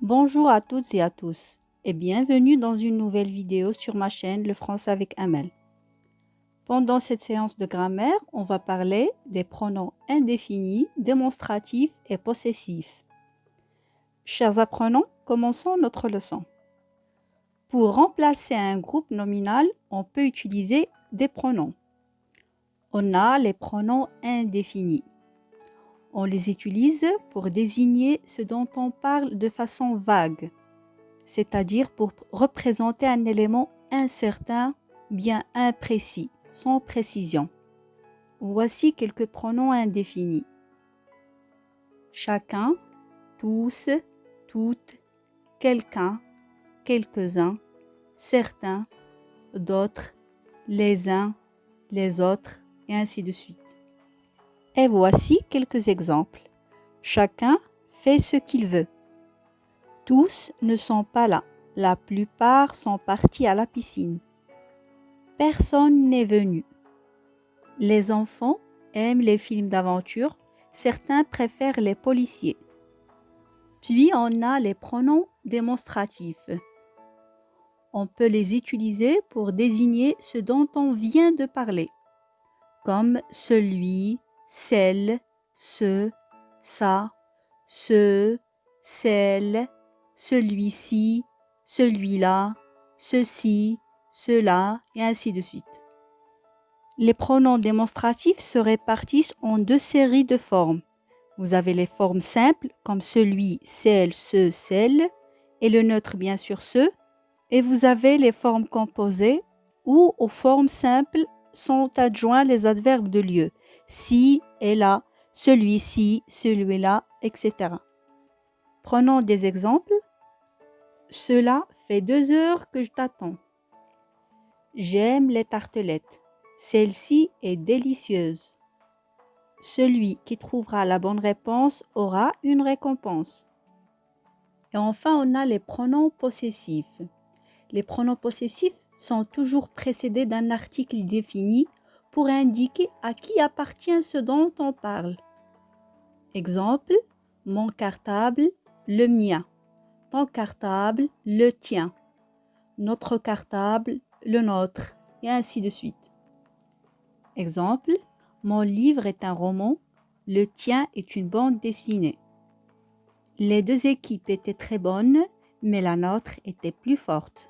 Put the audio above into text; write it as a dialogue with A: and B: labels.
A: Bonjour à toutes et à tous et bienvenue dans une nouvelle vidéo sur ma chaîne Le Français avec Amel. Pendant cette séance de grammaire, on va parler des pronoms indéfinis, démonstratifs et possessifs. Chers apprenants, commençons notre leçon. Pour remplacer un groupe nominal, on peut utiliser des pronoms. On a les pronoms indéfinis. On les utilise pour désigner ce dont on parle de façon vague, c'est-à-dire pour représenter un élément incertain, bien imprécis, sans précision. Voici quelques pronoms indéfinis. Chacun, tous, toutes, quelqu'un, quelques-uns, certains, d'autres, les uns, les autres, et ainsi de suite. Et voici quelques exemples. Chacun fait ce qu'il veut. Tous ne sont pas là. La plupart sont partis à la piscine. Personne n'est venu. Les enfants aiment les films d'aventure. Certains préfèrent les policiers. Puis on a les pronoms démonstratifs. On peut les utiliser pour désigner ce dont on vient de parler, comme celui, celle, ce, ça, ce, celle, celui-ci, celui-là, ceci, cela, et ainsi de suite. Les pronoms démonstratifs se répartissent en deux séries de formes. Vous avez les formes simples, comme celui, celle, ce, celle, et le neutre bien sûr ce. Et vous avez les formes composées, où aux formes simples sont adjoints les adverbes de lieu. Si et là, celui-ci, celui-là, etc. Prenons des exemples. Cela fait 2 heures que je t'attends. J'aime les tartelettes. Celle-ci est délicieuse. Celui qui trouvera la bonne réponse aura une récompense. Et enfin, on a les pronoms possessifs. Les pronoms possessifs sont toujours précédés d'un article défini pour indiquer à qui appartient ce dont on parle. Exemple, mon cartable, le mien. Ton cartable, le tien. Notre cartable, le nôtre, et ainsi de suite. Exemple, mon livre est un roman, le tien est une bande dessinée. Les deux équipes étaient très bonnes, mais la nôtre était plus forte.